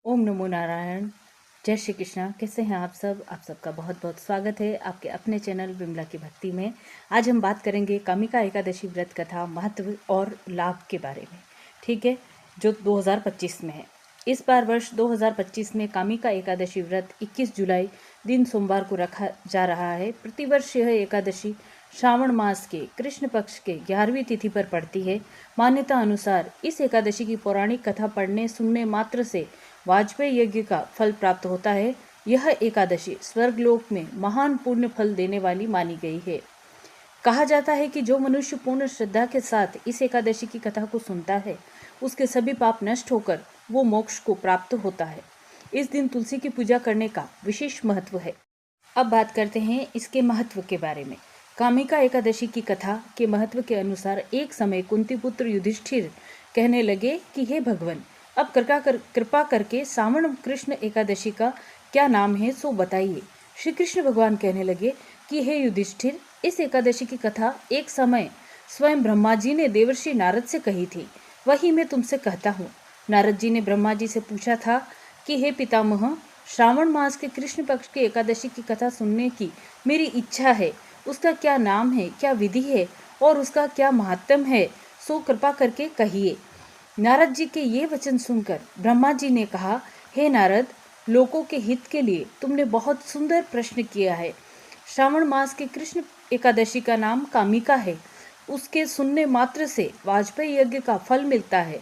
ओम नमो नारायण। जय श्री कृष्णा। कैसे हैं आप सब? आप सबका बहुत बहुत स्वागत है आपके अपने चैनल विमला की भक्ति में। आज हम बात करेंगे कामिका एकादशी व्रत कथा महत्व और लाभ के बारे में, ठीक है, जो 2025 में है। इस बार वर्ष 2025 में कामिका एकादशी व्रत 21 जुलाई दिन सोमवार को रखा जा रहा है। प्रतिवर्ष यह एकादशी श्रावण मास के कृष्ण पक्ष के 11वीं तिथि पर पड़ती है। मान्यता अनुसार इस एकादशी की पौराणिक कथा पढ़ने सुनने मात्र से वाजपेयी यज्ञ का फल प्राप्त होता है। यह एकादशी स्वर्गलोक में महान पुण्य फल देने वाली मानी गई है। कहा जाता है कि जो मनुष्य पूर्ण श्रद्धा के साथ इस एकादशी की कथा को सुनता है, उसके सभी पाप नष्ट होकर वो मोक्ष को प्राप्त होता है। इस दिन तुलसी की पूजा करने का विशेष महत्व है। अब बात करते हैं इसके महत्व के बारे में। कामिका एकादशी की कथा के महत्व के अनुसार एक समय कुंती पुत्र युधिष्ठिर कहने लगे कि हे भगवान, अब कृपा करके श्रावण कृष्ण एकादशी का क्या नाम है सो बताइए। श्री कृष्ण भगवान कहने लगे कि हे युधिष्ठिर, इस एकादशी की कथा एक समय स्वयं ब्रह्मा जी ने देवर्षि नारद से कही थी, वही मैं तुमसे कहता हूँ। नारद जी ने ब्रह्मा जी से पूछा था कि हे पितामह, श्रावण मास के कृष्ण पक्ष की एकादशी की कथा सुनने की मेरी इच्छा है। उसका क्या नाम है, क्या विधि है और उसका क्या महात्म्य है, सो कृपा करके कहिए। नारद जी के ये वचन सुनकर ब्रह्मा जी ने कहा, हे नारद, लोगों के हित के लिए तुमने बहुत सुंदर प्रश्न किया है। श्रावण मास के कृष्ण एकादशी का नाम कामिका है। उसके सुनने मात्र से वाजपेयी यज्ञ का फल मिलता है।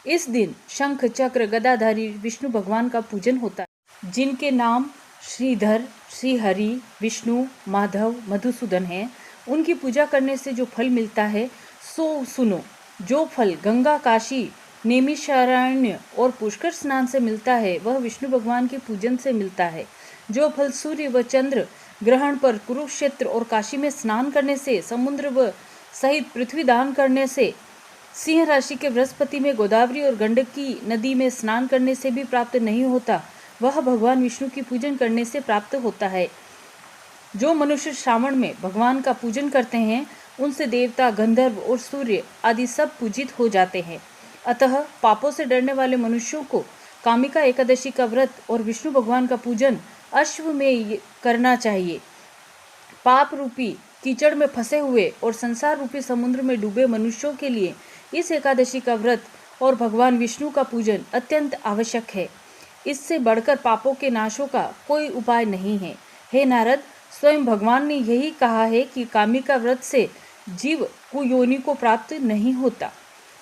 इस दिन शंख चक्र गदाधारी विष्णु भगवान का पूजन होता है, जिनके नाम श्रीधर, श्रीहरि, विष्णु, माधव, मधुसूदन हैं। उनकी पूजा करने से जो फल मिलता है सो सुनो। जो फल गंगा, काशी, नैमिषारण्य और पुष्कर स्नान से मिलता है, वह विष्णु भगवान के पूजन से मिलता है। जो फल सूर्य व चंद्र ग्रहण पर, कुरुक्षेत्र और काशी में स्नान करने से, समुद्र व सहित पृथ्वी दान करने से, सिंह राशि के बृहस्पति में गोदावरी और गंडकी नदी में स्नान करने से भी प्राप्त नहीं होता, वह भगवान विष्णु की पूजन करने से प्राप्त होता है। जो मनुष्य श्रावण में भगवान का पूजन करते हैं, उनसे देवता, गंधर्व और सूर्य आदि सब पूजित हो जाते हैं। अतः पापों से डरने वाले मनुष्यों को कामिका एकादशी का व्रत और विष्णु भगवान का पूजन अश्व में करना चाहिए। पाप रूपी कीचड़ में फंसे हुए और संसार रूपी समुद्र में डूबे मनुष्यों के लिए इस एकादशी का व्रत और भगवान विष्णु का पूजन अत्यंत आवश्यक है। इससे बढ़कर पापों के नाशों का कोई उपाय नहीं है। हे नारद, स्वयं भगवान ने यही कहा है कि कामिका व्रत से जीव कुयोनि को प्राप्त नहीं होता।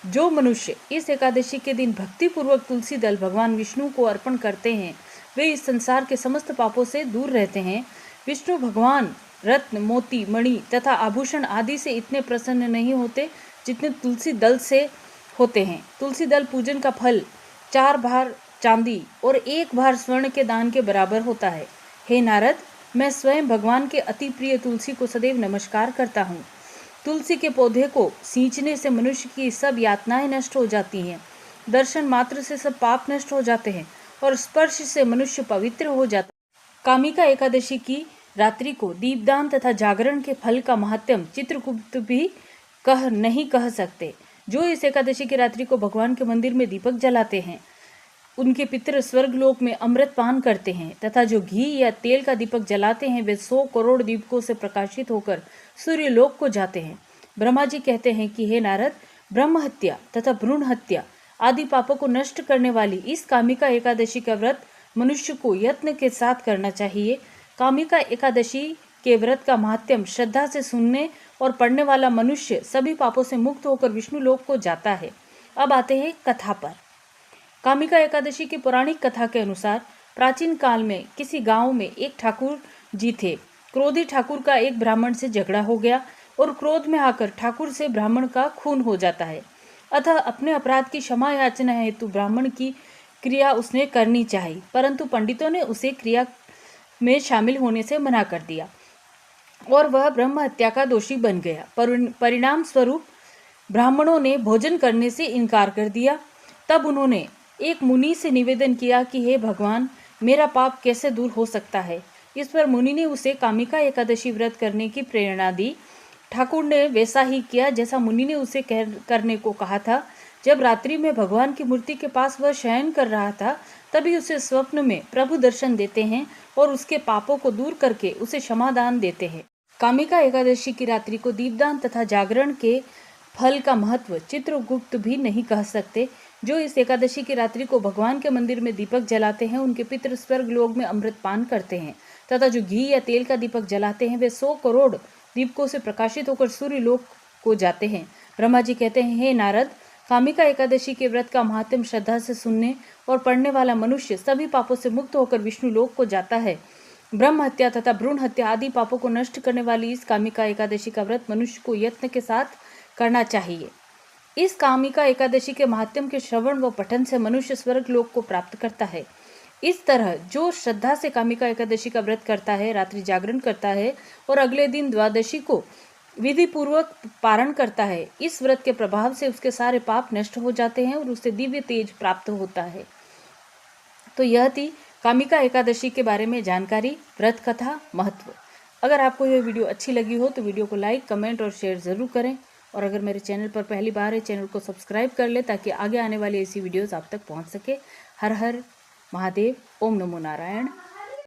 जो मनुष्य इस एकादशी के दिन भक्ति पूर्वक तुलसी दल भगवान विष्णु को अर्पण करते हैं, वे इस संसार के समस्त पापों से दूर रहते हैं। विष्णु भगवान रत्न, मोती, मणि तथा आभूषण आदि से इतने प्रसन्न नहीं होते जितने तुलसी दल से होते हैं। तुलसी दल पूजन का फल 4 भार चांदी और 1 भार स्वर्ण के दान के बराबर होता है। हे नारद, मैं स्वयं भगवान के अति प्रिय तुलसी को सदैव नमस्कार करता हूँ। तुलसी के पौधे को सींचने से मनुष्य की सब यातनाएं नष्ट हो जाती हैं। दर्शन मात्र से सब पाप नष्ट हो जाते हैं और स्पर्श से मनुष्य पवित्र हो जाता है। कामिका एकादशी की रात्रि को दीपदान तथा जागरण के फल का महात्म्य चित्रगुप्त भी नहीं कह सकते। जो इस एकादशी की रात्रि को भगवान के मंदिर में दीपक जलाते हैं, उनके पितर स्वर्गलोक में अमृत पान करते हैं तथा जो घी या तेल का दीपक जलाते हैं, वे 100 करोड़ दीपकों से प्रकाशित होकर सूर्यलोक को जाते हैं। ब्रह्मा जी कहते हैं कि हे नारद, ब्रह्म हत्या तथा भ्रूण हत्या आदि पापों को नष्ट करने वाली इस कामिका एकादशी का व्रत मनुष्य को यत्न के साथ करना चाहिए। कामिका एकादशी के व्रत का महात्म्य श्रद्धा से सुनने और पढ़ने वाला मनुष्य सभी पापों से मुक्त होकर विष्णु लोक को जाता है। अब आते हैं कथा पर। कामिका एकादशी की पौराणिक कथा के अनुसार प्राचीन काल में किसी गांव में एक ठाकुर जी थे। क्रोधी ठाकुर का एक ब्राह्मण से झगड़ा हो गया और क्रोध में आकर ठाकुर से ब्राह्मण का खून हो जाता है। अतः अपने अपराध की क्षमा याचना हेतु ब्राह्मण की क्रिया उसने करनी चाहिए, परंतु पंडितों ने उसे क्रिया में शामिल होने से मना कर दिया और वह ब्रह्म हत्या का दोषी बन गया। परिणाम स्वरूप ब्राह्मणों ने भोजन करने से इनकार कर दिया। तब उन्होंने एक मुनि से निवेदन किया कि हे भगवान, मेरा पाप कैसे दूर हो सकता है। इस पर मुनि ने उसे कामिका एकादशी व्रत करने की प्रेरणा दी। ठाकुर ने वैसा ही किया जैसा मुनि ने उसे करने को कहा था। जब रात्रि में भगवान की मूर्ति के पास वह शयन कर रहा था, तभी उसे स्वप्न में प्रभु दर्शन देते हैं और उसके पापों को दूर करके उसे क्षमादान देते हैं। कामिका एकादशी की रात्रि को दीपदान तथा जागरण के फल का महत्व चित्रगुप्त भी नहीं कह सकते। जो इस एकादशी की रात्रि को भगवान के मंदिर में दीपक जलाते हैं उनके पितृ स्वर्ग लोक में अमृत पान करते हैं, तथा जो घी या तेल का दीपक जलाते हैं वे 100 करोड़ दीपकों से प्रकाशित होकर सूर्य लोक को जाते हैं। ब्रह्मा जी कहते हैं, हे नारद, कामिका एकादशी के व्रत का महात्म्य श्रद्धा से सुनने और पढ़ने वाला मनुष्य सभी पापों से मुक्त होकर विष्णु लोक को जाता है। ब्रह्म हत्या तथा भ्रूण हत्या आदि पापों को नष्ट करने वाली इस कामिका एकादशी का व्रत मनुष्य को यत्न के साथ करना चाहिए। इस कामिका एकादशी के महात्म्य के श्रवण व पठन से मनुष्य स्वर्ग लोक को प्राप्त करता है। इस तरह जो श्रद्धा से कामिका एकादशी का व्रत करता है, रात्रि जागरण करता है और अगले दिन द्वादशी को विधि पूर्वक पारण करता है, इस व्रत के प्रभाव से उसके सारे पाप नष्ट हो जाते हैं और उसे दिव्य तेज प्राप्त होता है। तो यह थी कामिका एकादशी के बारे में जानकारी, व्रत कथा, महत्व। अगर आपको यह वीडियो अच्छी लगी हो तो वीडियो को लाइक, कमेंट और शेयर ज़रूर करें। और अगर मेरे चैनल पर पहली बार है, चैनल को सब्सक्राइब कर ले ताकि आगे आने वाली ऐसी वीडियोस आप तक पहुंच सके। हर हर महादेव, ओम नमो नारायण।